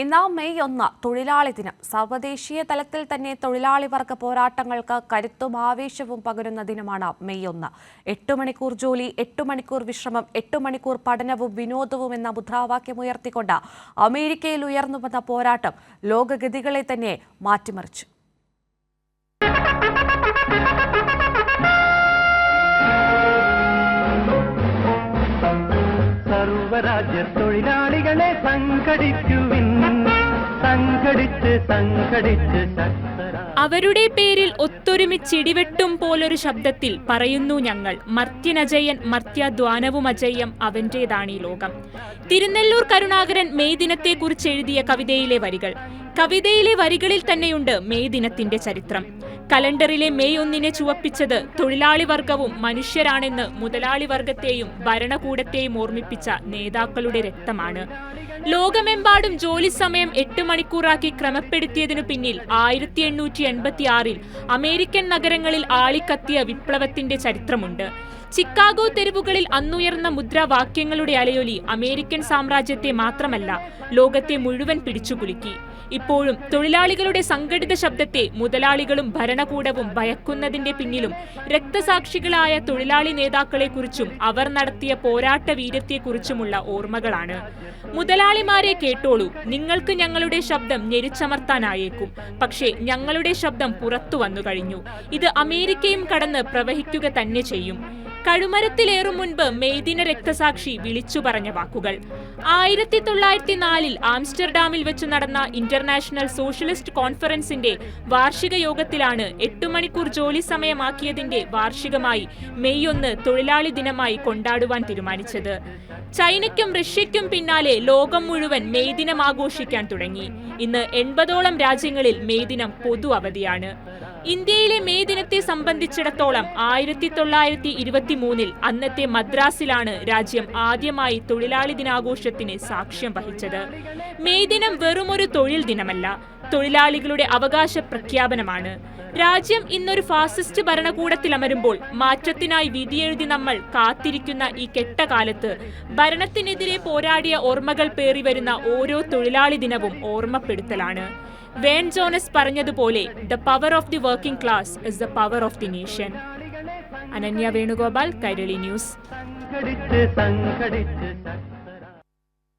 ഇന്ന് മെയ് 1 തൊഴിലാളി ദിനം. സർവ്വദേശീയ തലത്തിൽ തന്നെ തൊഴിലാളി വർഗ പോരാട്ടങ്ങൾക്ക് കരുത്തും ആവേശവും പകരുന്ന ദിനമാണ് മെയ് 1. 8 മണിക്കൂർ ജോലി, 8 മണിക്കൂർ വിശ്രമം, 8 മണിക്കൂർ പഠനവും വിനോദവും എന്ന മുദ്രാവാക്യമുയർത്തിക്കൊണ്ട് അമേരിക്കയിൽ ഉയർന്നു വന്ന പോരാട്ടം ലോകഗതികളെ തന്നെ മാറ്റിമറിച്ചു. സർവരാജ്യ തൊഴിലാളികളെ സംഘടിക്കുവിൻ, സംഘടിച്ച് അവരുടെ പേരിൽ ഒത്തൊരുമിച്ചിടിവെട്ടും പോലൊരു ശബ്ദത്തിൽ പറയുന്നു ഞങ്ങൾ, മർത്യനജയൻ മർത്യാധ്വാനവുമജയ്യം അവന്റേതാണീ ലോകം. തിരുനെല്ലൂർ കരുണാകരൻ മെയ് ദിനത്തെക്കുറിച്ച് എഴുതിയ കവിതയിലെ വരികൾ. കവിതയിലെ വരികളിൽ തന്നെയുണ്ട് മെയ് ദിനത്തിന്റെ ചരിത്രം. കലണ്ടറിലെ മെയ് 1 ചുവപ്പിച്ചത് തൊഴിലാളി വർഗവും മനുഷ്യരാണെന്ന് മുതലാളി വർഗത്തെയും ഭരണകൂടത്തെയും ഓർമ്മിപ്പിച്ച നേതാക്കളുടെ രക്തമാണ്. ലോകമെമ്പാടും ജോലി സമയം 8 മണിക്കൂറാക്കി ക്രമപ്പെടുത്തിയതിനു പിന്നിൽ 1886 അമേരിക്കൻ നഗരങ്ങളിൽ ആളിക്കത്തിയ വിപ്ലവത്തിന്റെ ചരിത്രമുണ്ട്. ചിക്കാഗോ തെരുവുകളിൽ അന്നുയർന്ന മുദ്രാവാക്യങ്ങളുടെ അലയൊലി അമേരിക്കൻ സാമ്രാജ്യത്തെ മാത്രമല്ല, ലോകത്തെ മുഴുവൻ പിടിച്ചുകുലുക്കി. ഇപ്പോഴും തൊഴിലാളികളുടെ സംഘടിത ശബ്ദത്തെ മുതലാളികളും ഭരണകൂടവും ഭയക്കുന്നതിന്റെ പിന്നിലും രക്തസാക്ഷികളായ തൊഴിലാളി നേതാക്കളെക്കുറിച്ചും അവർ നടത്തിയ പോരാട്ട വീര്യത്തെക്കുറിച്ചുമുള്ള ഓർമ്മകളാണ്. മുതലാളിമാരെ കേട്ടോളൂ, നിങ്ങൾക്ക് ഞങ്ങളുടെ ശബ്ദം ഞെരിച്ചമർത്താനായേക്കും, പക്ഷേ ഞങ്ങളുടെ ശബ്ദം പുറത്തു വന്നു കഴിഞ്ഞു. ഇത് അമേരിക്കയും കടന്ന് പ്രവഹിക്കുക തന്നെ ചെയ്യും. കഴുമരത്തിലേറും മുൻപ് മെയ് ദിന രക്തസാക്ഷി വിളിച്ചു പറഞ്ഞ വാക്കുകൾ. 1904 ആംസ്റ്റർഡാമിൽ വെച്ച് നടന്ന ഇന്റർനാഷണൽ സോഷ്യലിസ്റ്റ് കോൺഫറൻസിന്റെ വാർഷിക യോഗത്തിലാണ് 8 മണിക്കൂർ ജോലി സമയമാക്കിയതിന്റെ വാർഷികമായി മെയ് 1 തൊഴിലാളി ദിനമായി കൊണ്ടാടുവാൻ തീരുമാനിച്ചത്. ചൈനയ്ക്കും റഷ്യയ്ക്കും പിന്നാലെ ലോകം മുഴുവൻ മെയ് ദിനം ആഘോഷിക്കാൻ തുടങ്ങി. ഇന്ന് 80ഓളം രാജ്യങ്ങളിൽ മെയ് ദിനം പൊതു അവധിയാണ്. ഇന്ത്യയിലെ മെയ് ദിനത്തെ സംബന്ധിച്ചിടത്തോളം 1923 അന്നത്തെ മദ്രാസിലാണ് രാജ്യം ആദ്യമായി തൊഴിലാളി ദിനാഘോഷത്തിന് സാക്ഷ്യം വഹിച്ചത്. മെയ് ദിനം വെറുമൊരു തൊഴിൽ ദിനമല്ല, തൊഴിലാളികളുടെ അവകാശ പ്രഖ്യാപനമാണ്. രാജ്യം ഇന്നൊരു ഫാസിസ്റ്റ് ഭരണകൂടത്തിലമരുമ്പോൾ മാറ്റത്തിനായി വിധിയെഴുതി നമ്മൾ കാത്തിരിക്കുന്ന ഈ കെട്ടകാലത്ത് ഭരണത്തിനെതിരെ പോരാടിയ ഓർമ്മകൾ പേറി വരുന്ന ഓരോ തൊഴിലാളി ദിനവും ഓർമ്മപ്പെടുത്തലാണ്. വേൺ ജോനസ് പറഞ്ഞതുപോലെ, the power of the working class is the power of the nation. Ananya Venugopal, Kairali news.